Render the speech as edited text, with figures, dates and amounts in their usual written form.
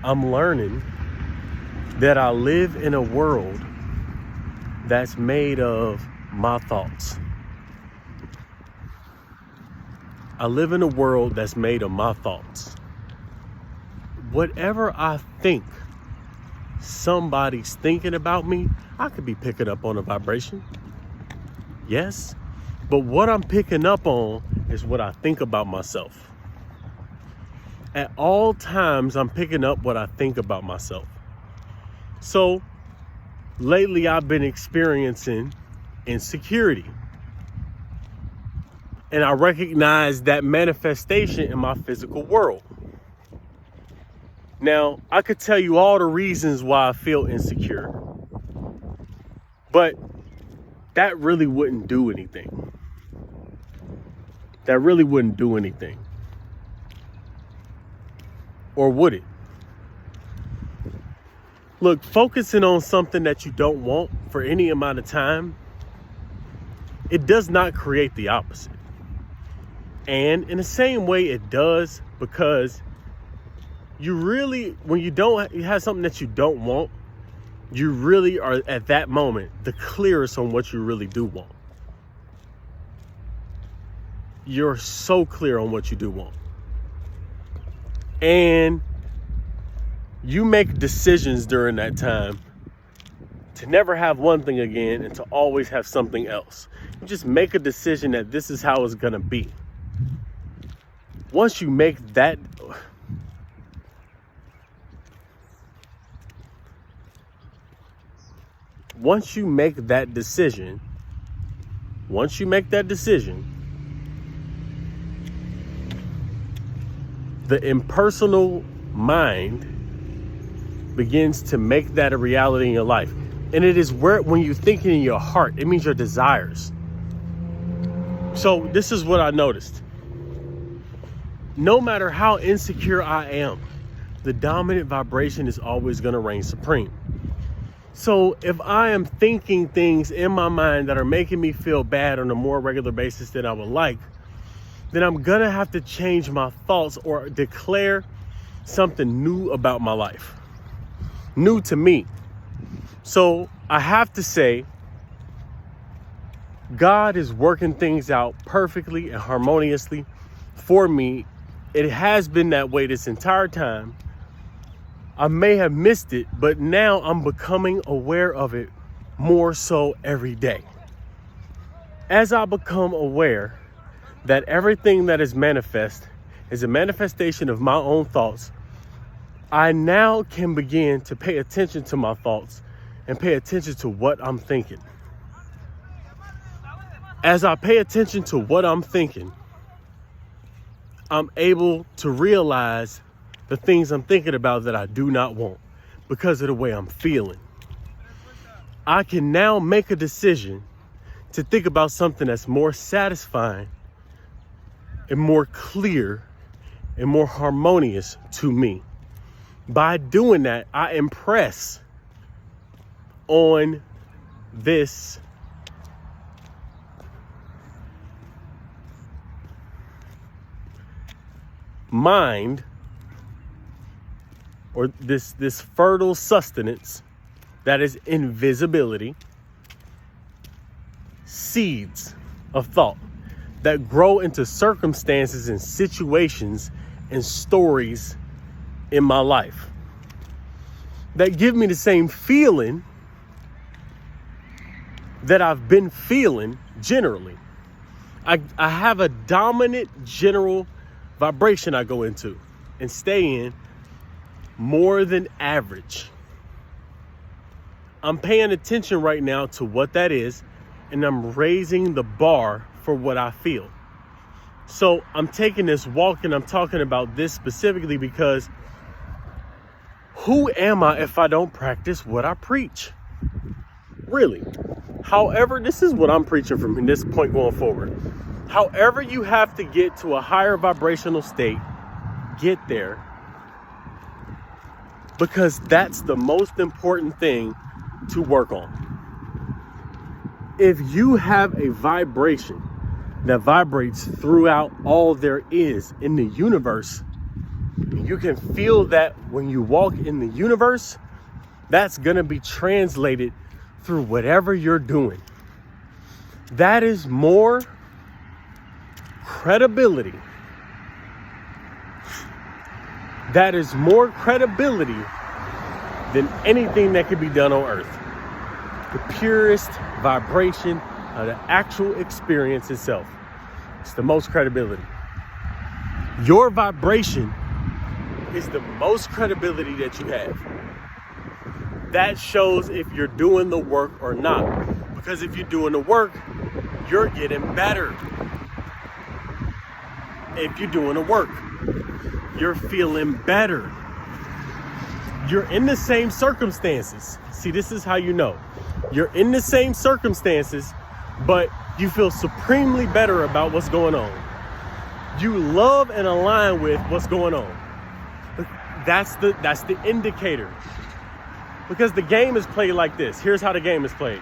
I'm learning that I live in a world that's made of my thoughts. I live in a world that's made of my thoughts. Whatever I think somebody's thinking about me, I could be picking up on a vibration. Yes, but what I'm picking up on is what I think about myself. At all times, I'm picking up what I think about myself. So lately, I've been experiencing insecurity. And I recognize that manifestation in my physical world. Now, I could tell you all the reasons why I feel insecure, but that really wouldn't do anything. That really wouldn't do anything. Or would it? Look, focusing on something that you don't want for any amount of time, it does not create the opposite. And in the same way it does, because you really, when you have something that you don't want, you really are at that moment the clearest on what you really do want. You're so clear on what you do want. And you make decisions during that time to never have one thing again and to always have something else. You just make a decision that this is how it's going to be. Once you make that, decision, the impersonal mind begins to make that a reality in your life. And it is when you think in your heart, it means your desires. So this is what I noticed. No matter how insecure I am, the dominant vibration is always going to reign supreme. So if I am thinking things in my mind that are making me feel bad on a more regular basis than I would like, then I'm going to have to change my thoughts or declare something new about my life. New to me. So I have to say, God is working things out perfectly and harmoniously for me. It has been that way this entire time. I may have missed it, but now I'm becoming aware of it more so every day. As I become aware that everything that is manifest is a manifestation of my own thoughts, I now can begin to pay attention to my thoughts and pay attention to what I'm thinking. As I pay attention to what I'm thinking, I'm able to realize the things I'm thinking about that I do not want because of the way I'm feeling. I can now make a decision to think about something that's more satisfying and more clear and more harmonious to me. By doing that, I impress on this mind, or this fertile sustenance that is invisibility, seeds of thought that grow into circumstances and situations and stories in my life that give me the same feeling that I've been feeling generally. I have a dominant general vibration I go into and stay in more than average. I'm paying attention right now to what that is, and I'm raising the bar for what I feel. So I'm taking this walk and I'm talking about this specifically because who am I if I don't practice what I preach? Really. However, this is what I'm preaching from this point going forward. However you have to get to a higher vibrational state, get there. Because that's the most important thing to work on. If you have a vibration that vibrates throughout all there is in the universe, you can feel that when you walk in the universe, that's going to be translated through whatever you're doing. That is more credibility. That is more credibility than anything that could be done on earth. The purest vibration of the actual experience itself. It's the most credibility. Your vibration is the most credibility that you have. That shows if you're doing the work or not. Because if you're doing the work, you're getting better. If you're doing the work, you're feeling better. You're in the same circumstances. See, this is how you know. You're in the same circumstances, but you feel supremely better about what's going on. You love and align with what's going on. That's the indicator. Because the game is played like this. Here's how the game is played.